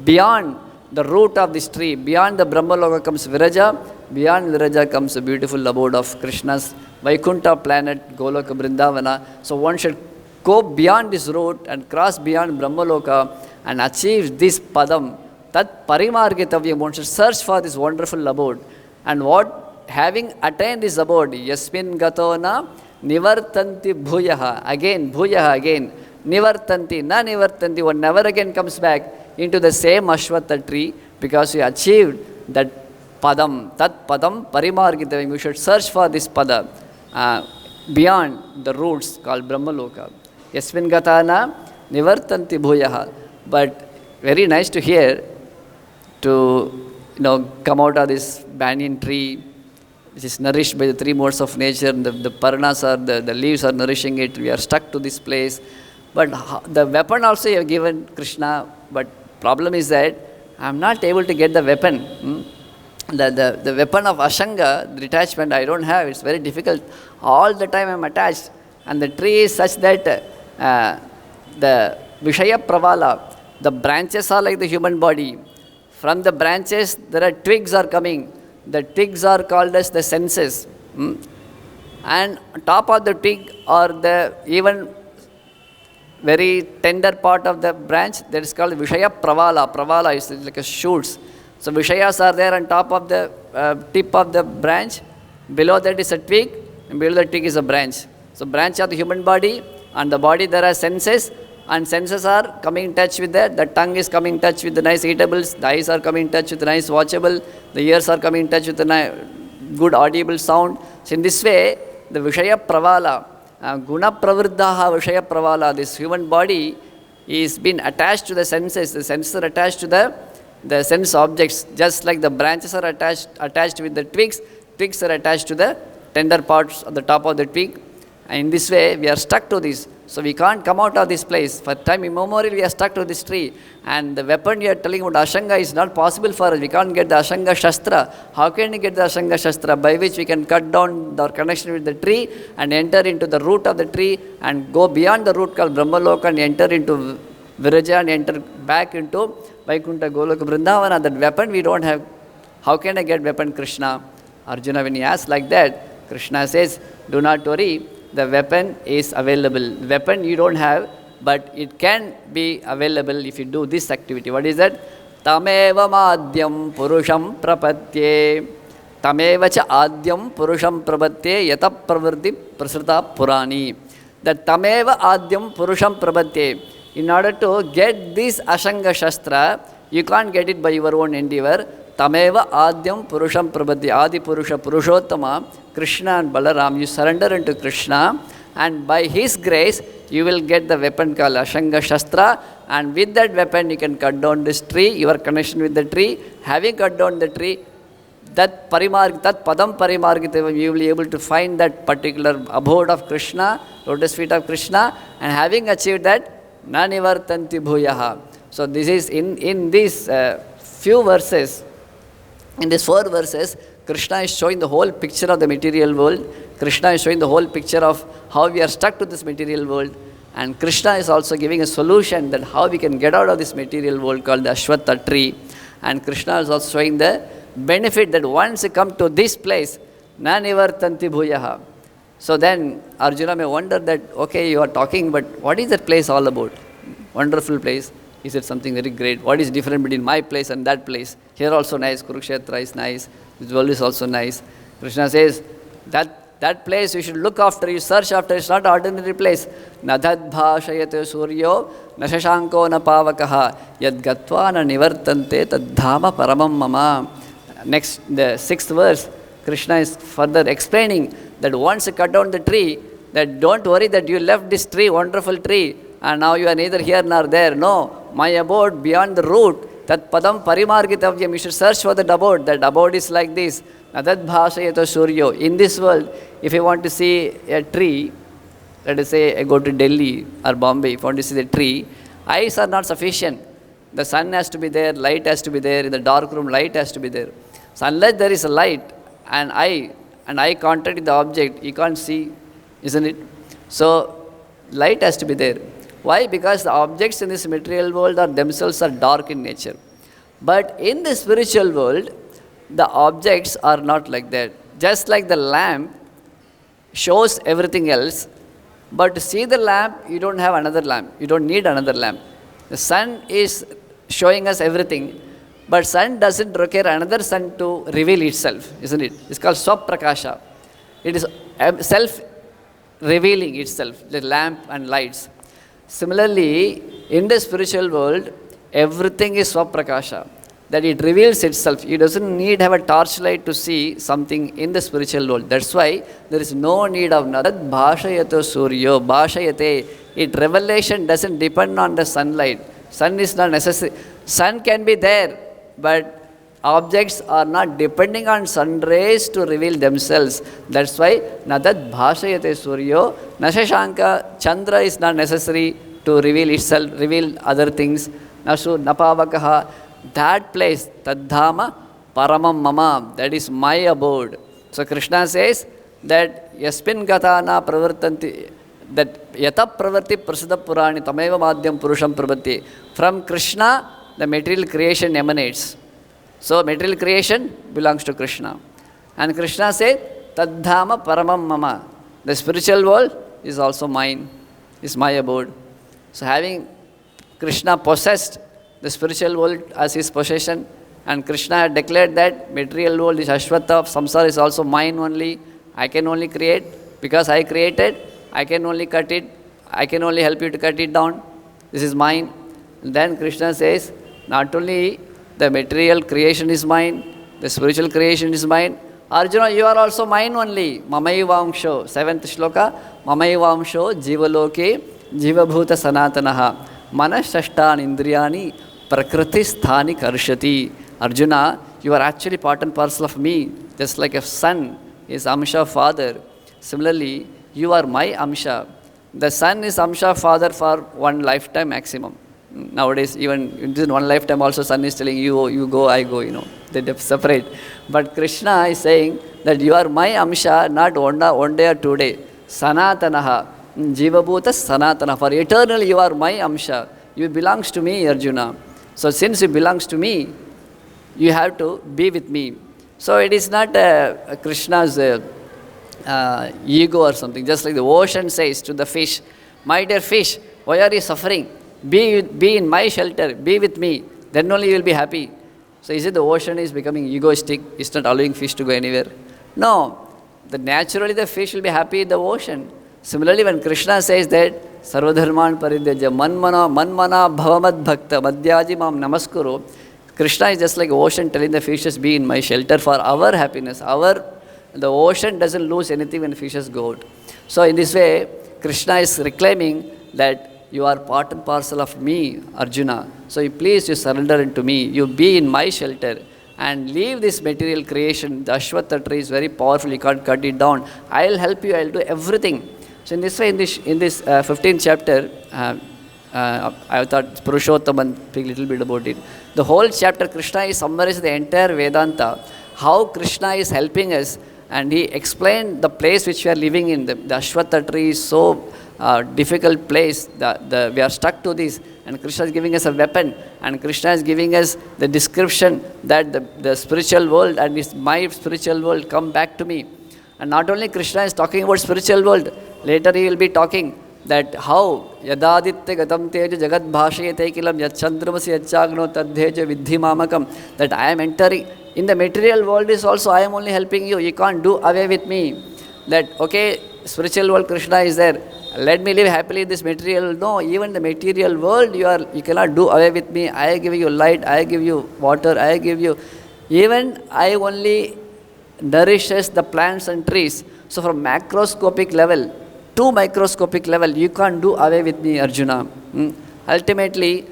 beyond the root of this tree. Beyond the Brahmaloka comes Viraja, beyond Viraja comes the beautiful abode of Krishna's Vaikuntha planet, Goloka Vrindavana. So one should go beyond this root and cross beyond Brahmaloka and achieve this padam. Tat parimargitavyam, one should search for this wonderful abode. And what, having attained this abode, yasmin gatona nivartanti bhuyaha, again, bhuyaha again, nivartanti, na nivartanti, one never again comes back into the same Ashwatha tree, because we achieved that padam, tat padam parimargitavyam. We should search for this pada beyond the roots called Brahmaloka. Yasmin gatana nivartanti bhuyaha. But very nice to hear, to come out of this banyan tree, which is nourished by the three modes of nature. The paranas are, the leaves are nourishing it. We are stuck to this place. But the weapon also you have given Krishna. But problem is that I am not able to get the weapon. The weapon of Ashanga, the detachment, I don't have. It's very difficult. All the time I am attached. And the tree is such that the Vishaya Pravala, the branches are like the human body. From the branches, there are twigs are coming. The twigs are called as the senses. And on top of the twig or the even very tender part of the branch, that is called Vishaya Pravala. Pravala is like a shoots. So Vishayas are there on top of the tip of the branch. Below that is a twig, and below the twig is a branch. So branch of the human body, and the body there are senses. And senses are coming in touch with the tongue is coming in touch with the nice eatables, the eyes are coming in touch with the nice watchable, the ears are coming in touch with the good audible sound. So in this way, the Vishaya Pravala, Guna Pravridhaha Vishaya Pravala, this human body is been attached to the senses are attached to the sense objects, just like the branches are attached with the twigs are attached to the tender parts of the top of the twig. And in this way, we are stuck to this. So we can't come out of this place. For time immemorial, we are stuck to this tree. And the weapon you are telling about Ashanga is not possible for us. We can't get the Ashanga Shastra. How can we get the Ashanga Shastra? By which we can cut down our connection with the tree and enter into the root of the tree and go beyond the root called Brahmaloka and enter into Viraja and enter back into Vaikuntha Goloka Vrindavana. That weapon we don't have. How can I get weapon Krishna? Arjuna, when he asks like that, Krishna says, do not worry. The weapon is available. The weapon you don't have, but it can be available if you do this activity. What is that? Tameva madhyam purusham prapatye. Tameva cha adyam purusham prapatye yata pravritti prasrita purani. That tameva adyam purusham prapatye. In order to get this Ashanga Shastra, you can't get it by your own endeavor. Tameva adyam purusham prabhati, adi purusha, purushottama, Krishna and Balaram, you surrender into Krishna, and by his grace, you will get the weapon called Ashanga Shastra, and with that weapon, you can cut down this tree, your connection with the tree. Having cut down the tree, that padam parimargitavam, you will be able to find that particular abode of Krishna, lotus feet of Krishna, and having achieved that, nanivartanti bhuyaha. So this is in these few verses. In these 4 verses, Krishna is showing the whole picture of the material world. Krishna is showing the whole picture of how we are stuck to this material world. And Krishna is also giving a solution that how we can get out of this material world called the Ashwatha tree. And Krishna is also showing the benefit that once you come to this place, na nivartanti bhuyaha. So then Arjuna may wonder that, okay, you are talking, but what is that place all about? Wonderful place. Is it something very great? What is different between my place and that place? Here also nice, Kurukshetra is nice, this world is also nice. Krishna says, that place you should look after, you search after, it's not an ordinary place. Nadhad bhashayate suryo, nashashanko na pavakaha, yad gatva na nivartante taddhama paramam mama. Next, the 6th verse, Krishna is further explaining that once you cut down the tree, that don't worry that you left this tree, wonderful tree, and now you are neither here nor there. No, my abode beyond the root, that padam parimargitavyam, you should search for that abode is like this. Natad bhāṣayato suryo. In this world, if you want to see a tree, let us say I go to Delhi or Bombay, if you want to see the tree, eyes are not sufficient. The sun has to be there, light has to be there, in the dark room light has to be there. So unless there is a light and eye contact with the object, you can't see, isn't it? So light has to be there. Why? Because the objects in this material world themselves are dark in nature. But in the spiritual world, the objects are not like that. Just like the lamp shows everything else, but to see the lamp, you don't have another lamp. You don't need another lamp. The sun is showing us everything, but sun doesn't require another sun to reveal itself, isn't it? It's called swaprakasha. It is self-revealing itself, the lamp and lights. Similarly, in the spiritual world, everything is swaprakasha, that it reveals itself. It doesn't need to have a torchlight to see something in the spiritual world. That's why there is no need of natad bhāṣayato suryo, bhāṣayate. Its revelation doesn't depend on the sunlight. Sun is not necessary. Sun can be there, but objects are not depending on sun rays to reveal themselves. That's why natad bhāṣayate suryo, nashashanka, chandra is not necessary to reveal itself, reveal other things. Nasu napavakaha, that place, tadhama paramam mama, that is my abode. So Krishna says that yasmin gatana pravartanti, that yata pravarti prasada purani tameva madhyam purusham pravati. From Krishna, the material creation emanates. So material creation belongs to Krishna. And Krishna said, tadhama paramam mama. The spiritual world is also mine, is my abode. So having Krishna possessed the spiritual world as his possession, and Krishna had declared that material world is Ashwatha, samsara is also mine only. I can only create. Because I created, I can only cut it. I can only help you to cut it down. This is mine. And then Krishna says, not only the material creation is mine, the spiritual creation is mine. Arjuna, you are also mine only. Mamayivamsho, 7th shloka. Mamayivamsho jivaloke jivabhuta sanatanaha. Manashashtan indriyani prakriti sthani karshati. Arjuna, you are actually part and parcel of me. Just like a son is Amsha father. Similarly, you are my Amsha. The son is Amsha father for one lifetime maximum. Nowadays, even in one lifetime also, son is telling you go, I go, they separate. But Krishna is saying that you are my Amsha, not one day or 2 days. Sanatanaha, Jivabhuta Sanatana. For eternally you are my Amsha. You belongs to me, Arjuna. So since you belongs to me, you have to be with me. So it is not Krishna's ego or something. Just like the ocean says to the fish, my dear fish, why are you suffering? Be in my shelter, be with me, then only you will be happy. So is it the ocean is becoming egoistic, it's not allowing fish to go anywhere? No, naturally the fish will be happy in the ocean. Similarly, when Krishna says that, sarva-dharman paridyaja manmana bhavamad bhakta madhyaji mam namaskuru, Krishna is just like ocean telling the fishes, be in my shelter for our happiness. The ocean doesn't lose anything when fishes go out. So in this way, Krishna is reclaiming that you are part and parcel of me, Arjuna. So you surrender into me. You be in my shelter and leave this material creation. The Ashwatha tree is very powerful. You can't cut it down. I'll help you. I'll do everything. So in this way, in this 15th chapter, I thought Purushottam speak a little bit about it. The whole chapter, Krishna is summarizing the entire Vedanta, how Krishna is helping us, and he explained the place which we are living in. The Ashwatha tree is so difficult place. We are stuck to this, and Krishna is giving us a weapon, and Krishna is giving us the description that the spiritual world and my spiritual world come back to me. And not only Krishna is talking about spiritual world, later he will be talking that how yadaditya gatam teja jagat bhashayate kilam yachandramasi yachagno tadheja vidhi mamakam, that I am entering in the material world is also I am only helping you. You can't do away with me. That okay, spiritual world Krishna is there. Let me live happily in this material. No, even the material world you cannot do away with me. I give you light, I give you water, I give you. Even I only nourishes the plants and trees. So from macroscopic level to microscopic level, you can't do away with me, Arjuna. Ultimately,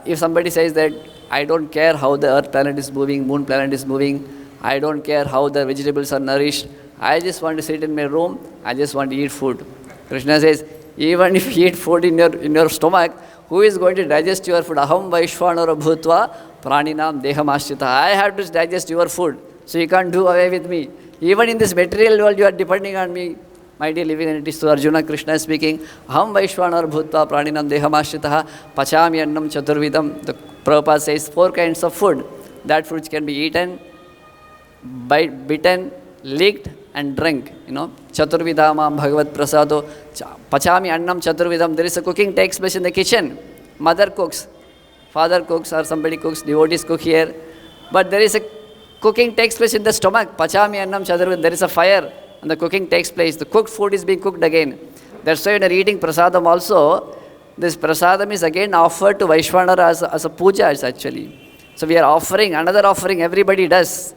if somebody says that I don't care how the earth planet is moving, moon planet is moving, I don't care how the vegetables are nourished. I just want to sit in my room. I just want to eat food. Krishna says, even if you eat food in your stomach, who is going to digest your food? Aham vaishvanara bhutva praninam deham ashrita. I have to digest your food. So you can't do away with me. Even in this material world, you are depending on me. My dear living entities, to Arjuna, Krishna is speaking, Aham vaishvanara bhutva praninam deham ashrita pachami annam chaturvidam. The Prabhupada says 4 kinds of food. That food can be eaten, bitten, licked, and drink. Chaturvidamam bhagavad prasado. Pachami annam chaturvidam. There is a cooking takes place in the kitchen. Mother cooks, father cooks, or somebody cooks, devotees cook here. But there is a cooking takes place in the stomach. Pachami annam chaturvidam. There is a fire and the cooking takes place. The cooked food is being cooked again. That's why when you're eating prasadam also, this prasadam is again offered to Vaishvanara as a puja actually. So we are offering, another offering everybody does.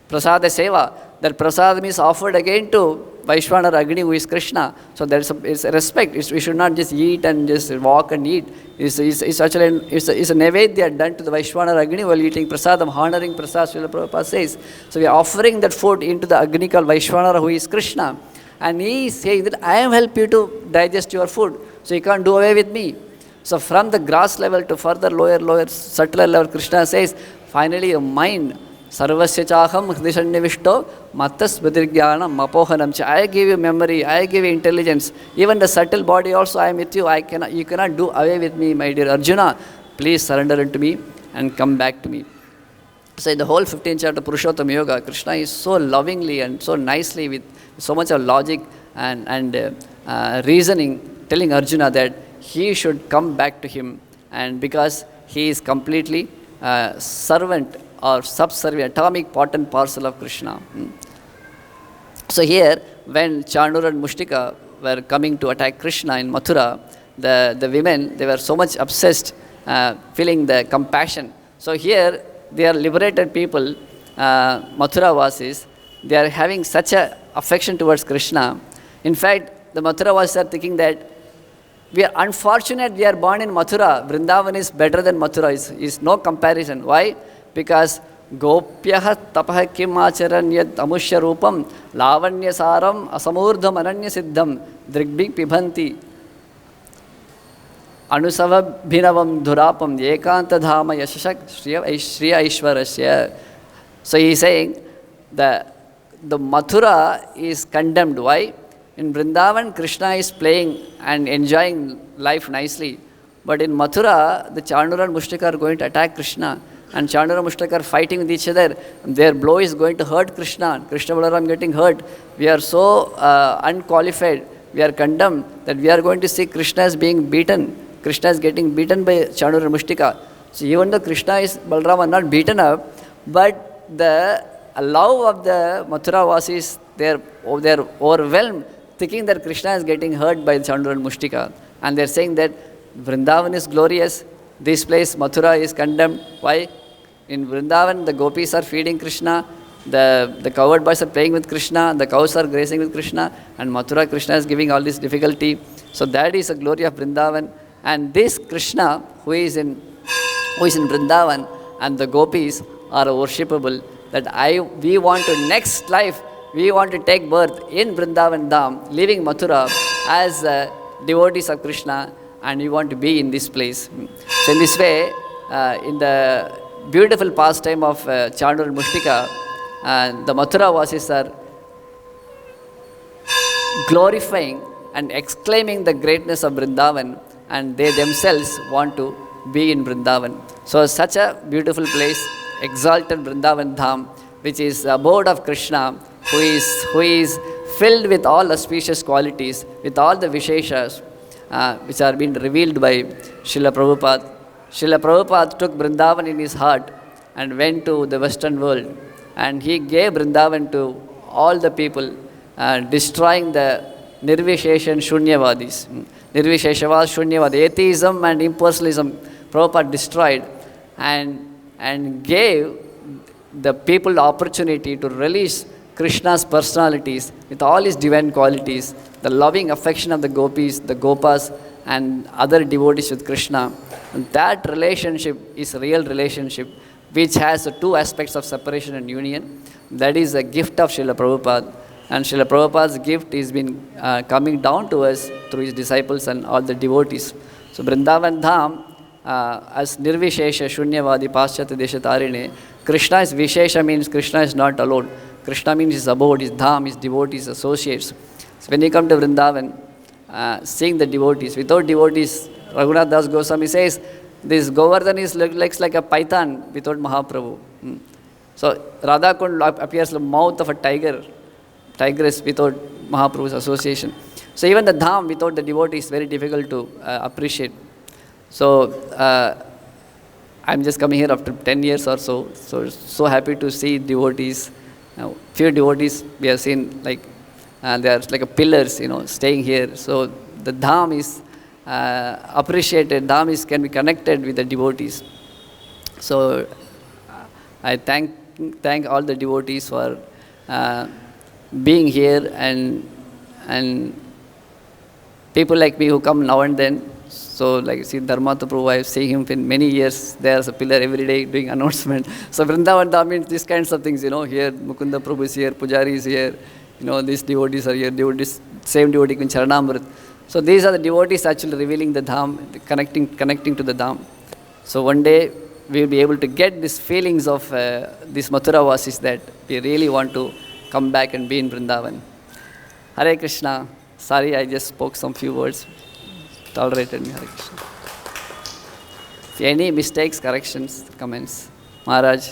Prasada seva. That prasadam is offered again to Vaishvanara Agni, who is Krishna. So there is a respect. We should not just eat and just walk and eat. It's actually a nevedya done to the Vaishvanara Agni while eating prasadam, honoring prasad, Srila Prabhupada says. So we are offering that food into the Agni called Vaishvanara, who is Krishna. And he is saying that I am help you to digest your food. So you can't do away with me. So from the gross level to further lower, subtler level, Krishna says, finally your mind, sarva-yoṣitaḥ hridishannivishto mattas buddhirjnanam mapohanam cha. I give you memory, I give you intelligence. Even the subtle body also, I am with you. You cannot do away with me, my dear Arjuna. Please surrender unto me and come back to me. So in the whole 15th chapter Purushottam Yoga, Krishna is so lovingly and so nicely with so much of logic and reasoning, telling Arjuna that he should come back to him, and because he is completely servant or subservient, atomic part and parcel of Krishna. So here, when Chanur and Mushtika were coming to attack Krishna in Mathura, the women, they were so much obsessed, feeling the compassion. So here, they are liberated people, Mathura Vasis, they are having such a affection towards Krishna. In fact, the Mathura Vasis are thinking that we are unfortunate we are born in Mathura. Vrindavan is better than Mathura. Is no comparison. Why? Because Gopyah tapah kim acharan yad amushya rupam lavanya saram asamurdham ananya siddham drigbhi pibhanti anusava bhinavam dhurapam ekanta dhama yashashak shriya aishwarasya. So he is saying that the Mathura is condemned. Why? In Vrindavan, Krishna is playing and enjoying life nicely. But in Mathura, the Chanur and Mushtika are going to attack Krishna. And Chanur and Mushtika are fighting with each other. Their blow is going to hurt Krishna. Krishna Balaram getting hurt. We are so unqualified. We are condemned that we are going to see Krishna is being beaten. Krishna is getting beaten by Chanur and Mushtika. So even though Krishna is Balaram are not beaten up, but the love of the Mathura Vasis, they are overwhelmed, thinking that Krishna is getting hurt by Chanur and Mushtika. And they are saying that Vrindavan is glorious, this place Mathura is condemned. Why? In Vrindavan, the gopis are feeding Krishna, the cowherd boys are playing with Krishna, the cows are grazing with Krishna, and Mathura, Krishna is giving all this difficulty. So that is the glory of Vrindavan. And this Krishna, who is in Vrindavan, and the gopis are worshipable, that we want to next life, we want to take birth in Vrindavan Dham, leaving Mathura as devotees of Krishna, and we want to be in this place. So in this way, in the beautiful pastime of Chanur and Mushtika, the Mathura Vasis are glorifying and exclaiming the greatness of Vrindavan, and they themselves want to be in Vrindavan. So such a beautiful place, exalted Vrindavan Dham, which is the abode of Krishna, who is filled with all auspicious qualities, with all the Visheshas, which are being revealed by Srila Prabhupada. Srila Prabhupada took Vrindavan in his heart and went to the Western world, and he gave Vrindavan to all the people, destroying the Nirvishesha and Shunyavadis. Nirvisheshavad, Shunyavad, atheism and impersonalism, Prabhupada destroyed and gave the people the opportunity to release Krishna's personalities with all his divine qualities, the loving affection of the gopis, the gopas, and other devotees with Krishna. And that relationship is a real relationship. which has two aspects of separation and union. That is a gift of Srila Prabhupada. And Srila Prabhupada's gift is been coming down to us through his disciples and all the devotees. So Vrindavan Dham, as Nirvishesha Shunyavadi Paschatya Deshatarine, Krishna is Vishesha, means Krishna is not alone. Krishna means his abode, his dham, his devotees, associates. So when you come to Vrindavan, seeing the devotees, without devotees, Raghunath Das Goswami says, this Govardhan looks like a python without Mahaprabhu. So Radha Kund appears the mouth of a tigress without Mahaprabhu's association. So even the dham without the devotee is very difficult to appreciate. So I'm just coming here after 10 years or so. So happy to see devotees. Few devotees we have seen, like they are like a pillars, staying here. So the dham is appreciated. Dham can be connected with the devotees. So I thank all the devotees for being here, and people like me who come now and then. So like see Dharmata Prabhu, I see him in many years. There's a pillar every day doing announcement. So Vrindavan Dham means these kinds of things, here Mukunda Prabhu is here, Pujari is here, these devotees are here, same devotee in Charanamrit. So these are the devotees actually revealing the dham, connecting to the dham. So one day we will be able to get these feelings of these Mathura Vasis, that we really want to come back and be in Vrindavan. Hare Krishna. Sorry, I just spoke some few words. Tolerated me, Hare Krishna. If any mistakes, corrections, comments, Maharaj.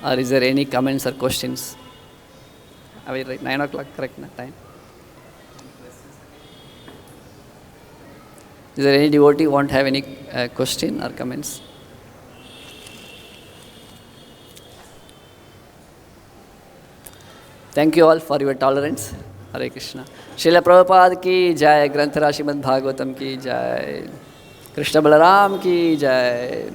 Or is there any comments or questions? Are we right? 9 o'clock, correct time? Is there any devotee who won't have any question or comments? Thank you all for your tolerance. Hare Krishna. Srila Prabhupada ki jai, Granthara Srimad Bhagavatam ki jai, Krishna Balaram ki jai.